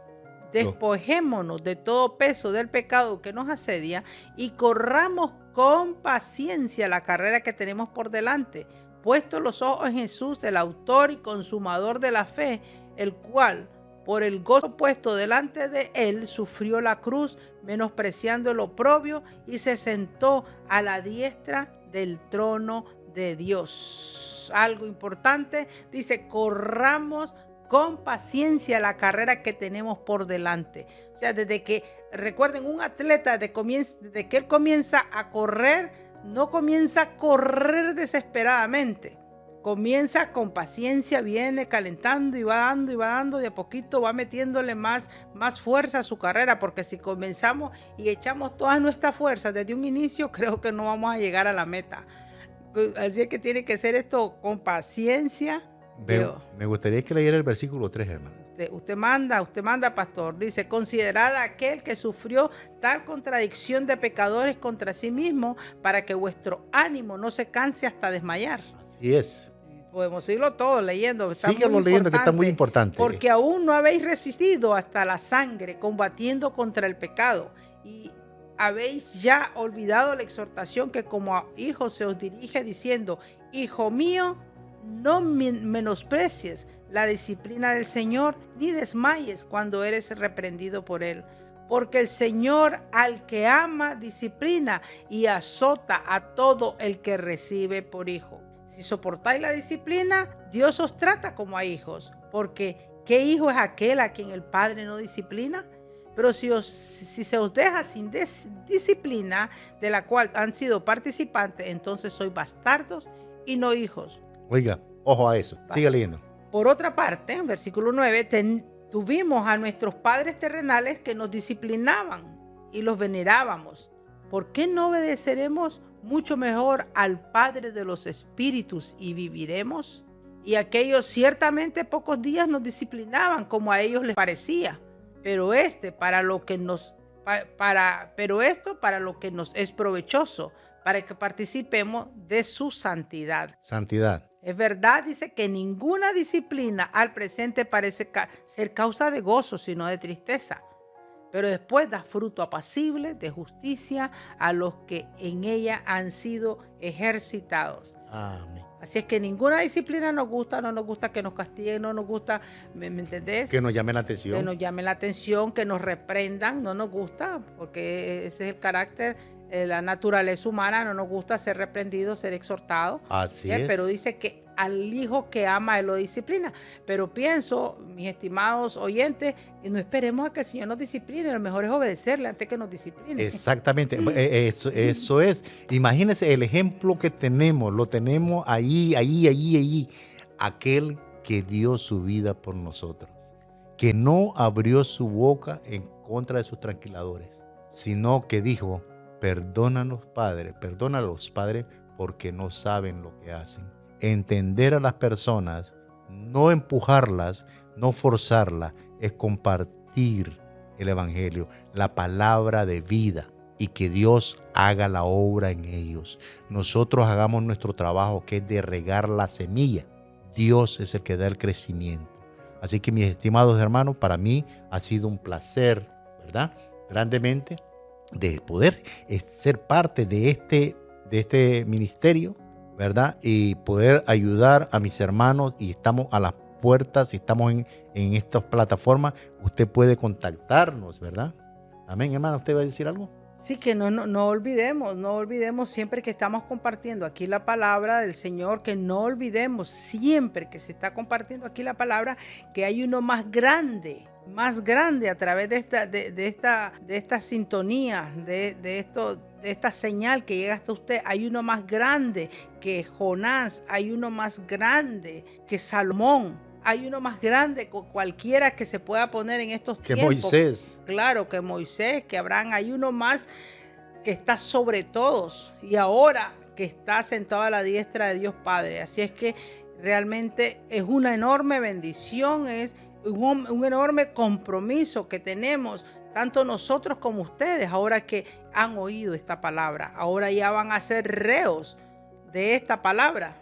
despojémonos de todo peso del pecado que nos asedia y corramos con paciencia la carrera que tenemos por delante, puestos los ojos en Jesús, el autor y consumador de la fe, el cual, por el gozo puesto delante de él, sufrió la cruz, menospreciando el oprobio, y se sentó a la diestra del trono de Dios. Algo importante, dice, corramos con paciencia la carrera que tenemos por delante. O sea, desde que, recuerden, un atleta desde que él comienza a correr, no comienza a correr desesperadamente. Comienza con paciencia, viene calentando y va dando, de a poquito va metiéndole más fuerza a su carrera, porque si comenzamos y echamos todas nuestras fuerzas desde un inicio, creo que no vamos a llegar a la meta. Así es que tiene que ser esto con paciencia. Me gustaría que leyera el versículo 3, hermano. Usted manda, pastor. Dice, considerad a aquel que sufrió tal contradicción de pecadores contra sí mismo, para que vuestro ánimo no se canse hasta desmayar. Así es. Podemos seguirlo todo leyendo. Síganlo leyendo, que está muy importante. Porque aún no habéis resistido hasta la sangre, combatiendo contra el pecado. Y habéis ya olvidado la exhortación que como a hijos se os dirige, diciendo, hijo mío, no menosprecies la disciplina del Señor, ni desmayes cuando eres reprendido por Él. Porque el Señor al que ama disciplina y azota a todo el que recibe por hijo. Si soportáis la disciplina, Dios os trata como a hijos, porque ¿qué hijo es aquel a quien el Padre no disciplina? Pero si se os deja sin disciplina, de la cual han sido participantes, entonces sois bastardos y no hijos. Oiga, ojo a eso, siga leyendo. Por otra parte, en versículo 9, tuvimos a nuestros padres terrenales que nos disciplinaban y los venerábamos. ¿Por qué no obedeceremos mucho mejor al Padre de los Espíritus y viviremos? Y aquellos ciertamente pocos días nos disciplinaban como a ellos les parecía, pero para lo que nos es provechoso, para que participemos de su santidad. Santidad. Es verdad, dice, que ninguna disciplina al presente parece ser causa de gozo, sino de tristeza. Pero después da fruto apacible de justicia a los que en ella han sido ejercitados. Amén. Así es que ninguna disciplina nos gusta, no nos gusta que nos castiguen, no nos gusta, ¿me entendés? Que nos llamen la atención. Que nos llamen la atención, que nos reprendan, no nos gusta, porque ese es el carácter, la naturaleza humana, no nos gusta ser reprendido, ser exhortado. Así es. Pero dice que al hijo que ama, él lo disciplina. Pero pienso, mis estimados oyentes, que no esperemos a que el Señor nos discipline, lo mejor es obedecerle antes que nos discipline. Exactamente, eso es. Imagínense el ejemplo que tenemos, lo tenemos ahí. Aquel que dio su vida por nosotros, que no abrió su boca en contra de sus tranquiladores, sino que dijo, perdónalos, Padre, porque no saben lo que hacen. Entender a las personas, no empujarlas, no forzarlas, es compartir el evangelio, la palabra de vida, y que Dios haga la obra en ellos. Nosotros hagamos nuestro trabajo, que es de regar la semilla. Dios es el que da el crecimiento. Así que, mis estimados hermanos, para mí ha sido un placer, ¿verdad? Grandemente de poder ser parte de este ministerio, ¿verdad? Y poder ayudar a mis hermanos, y estamos a las puertas, y estamos en estas plataformas, usted puede contactarnos, ¿verdad? Amén, hermana, ¿usted va a decir algo? Sí, que no olvidemos siempre que estamos compartiendo aquí la palabra del Señor, que no olvidemos siempre que se está compartiendo aquí la palabra, que hay uno más grande a través de esta sintonía, de esta señal que llega hasta usted. Hay uno más grande que Jonás, hay uno más grande que Salomón. Hay uno más grande que cualquiera que se pueda poner en estos tiempos. Que Moisés. Claro, que Moisés, que Abraham. Hay uno más que está sobre todos y ahora que está sentado a la diestra de Dios Padre. Así es que realmente es una enorme bendición, es un enorme compromiso que tenemos, tanto nosotros como ustedes, ahora que han oído esta palabra. Ahora ya van a ser reos de esta palabra,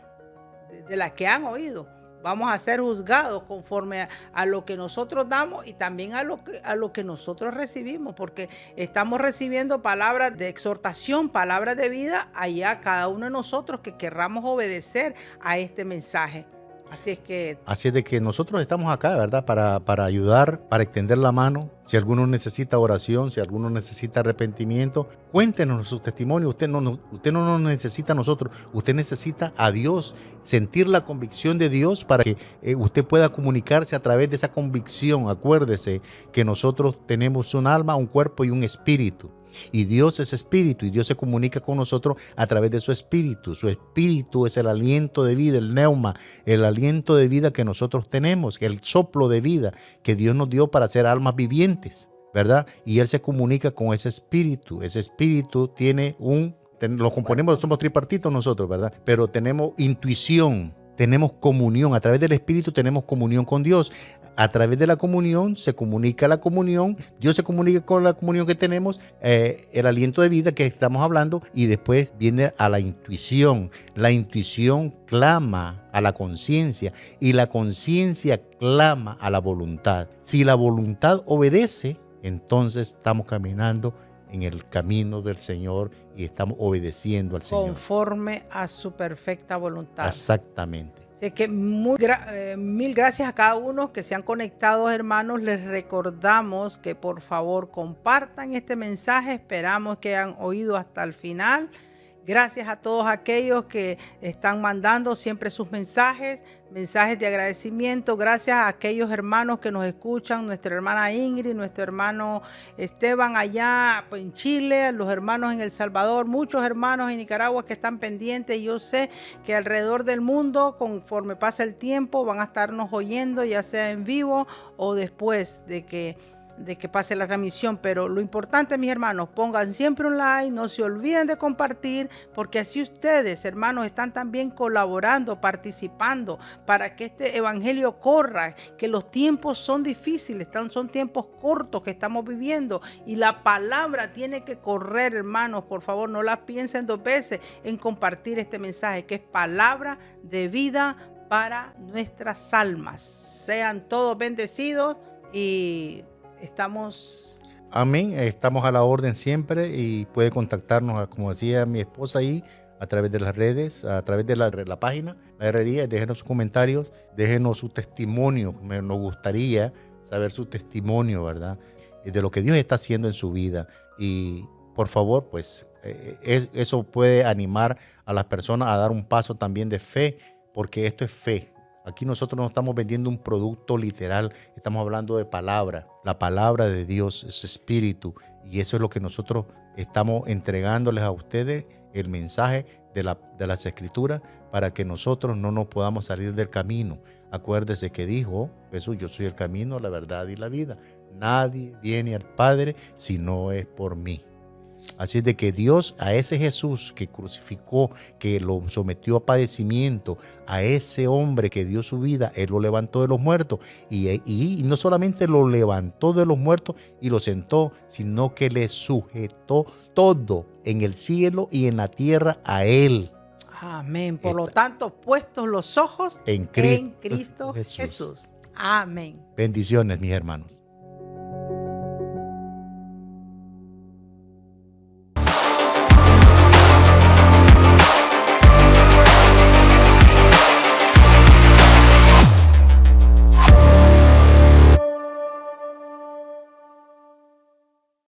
de la que han oído. Vamos a ser juzgados conforme a lo que nosotros damos y también a lo que nosotros recibimos, porque estamos recibiendo palabras de exhortación, palabras de vida, allá cada uno de nosotros que querramos obedecer a este mensaje. Así es de que nosotros estamos acá, ¿verdad? Para ayudar, para extender la mano. Si alguno necesita oración, si alguno necesita arrepentimiento, cuéntenos su testimonio. Usted no nos necesita a nosotros, usted necesita a Dios, sentir la convicción de Dios para que usted pueda comunicarse a través de esa convicción. Acuérdese que nosotros tenemos un alma, un cuerpo y un espíritu. Y Dios es espíritu, y Dios se comunica con nosotros a través de su espíritu. Su espíritu es el aliento de vida, el neuma, el aliento de vida que nosotros tenemos, el soplo de vida que Dios nos dio para ser almas vivientes, ¿verdad? Y Él se comunica con ese espíritu. Ese espíritu tiene lo componemos, somos tripartitos nosotros, ¿verdad? Pero tenemos intuición, tenemos comunión. A través del espíritu tenemos comunión con Dios. A través de la comunión se comunica la comunión, Dios se comunica con la comunión que tenemos, el aliento de vida que estamos hablando, y después viene a la intuición. La intuición clama a la conciencia y la conciencia clama a la voluntad. Si la voluntad obedece, entonces estamos caminando en el camino del Señor y estamos obedeciendo al Señor. Conforme a su perfecta voluntad. Exactamente. Así que mil gracias a cada uno que se han conectado, hermanos. Les recordamos que por favor compartan este mensaje. Esperamos que hayan oído hasta el final. Gracias a todos aquellos que están mandando siempre sus mensajes de agradecimiento. Gracias a aquellos hermanos que nos escuchan, nuestra hermana Ingrid, nuestro hermano Esteban allá en Chile, los hermanos en El Salvador, muchos hermanos en Nicaragua que están pendientes. Yo sé que alrededor del mundo, conforme pasa el tiempo, van a estarnos oyendo, ya sea en vivo o después de que pase la transmisión. Pero lo importante, mis hermanos, pongan siempre un like, no se olviden de compartir, porque así ustedes, hermanos, están también colaborando, participando para que este evangelio corra, que los tiempos son difíciles, son tiempos cortos que estamos viviendo y la palabra tiene que correr, hermanos. Por favor, no la piensen dos veces en compartir este mensaje, que es palabra de vida para nuestras almas. Sean todos bendecidos y estamos... Amén, estamos a la orden siempre, y puede contactarnos, como decía mi esposa ahí, a través de las redes, a través de la página, la herrería. Déjenos sus comentarios, déjenos su testimonio. Nos gustaría saber su testimonio, ¿verdad? De lo que Dios está haciendo en su vida. Y por favor, pues eso puede animar a las personas a dar un paso también de fe, porque esto es fe. Aquí nosotros no estamos vendiendo un producto literal, estamos hablando de palabra. La palabra de Dios es espíritu, y eso es lo que nosotros estamos entregándoles a ustedes, el mensaje de las Escrituras, para que nosotros no nos podamos salir del camino. Acuérdese que dijo Jesús: yo soy el camino, la verdad y la vida. Nadie viene al Padre si no es por mí. Así es de que Dios, a ese Jesús que crucificó, que lo sometió a padecimiento, a ese hombre que dio su vida, Él lo levantó de los muertos. Y no solamente lo levantó de los muertos y lo sentó, sino que le sujetó todo en el cielo y en la tierra a Él. Amén. Por lo tanto, puestos los ojos en Cristo Jesús. Amén. Bendiciones, mis hermanos.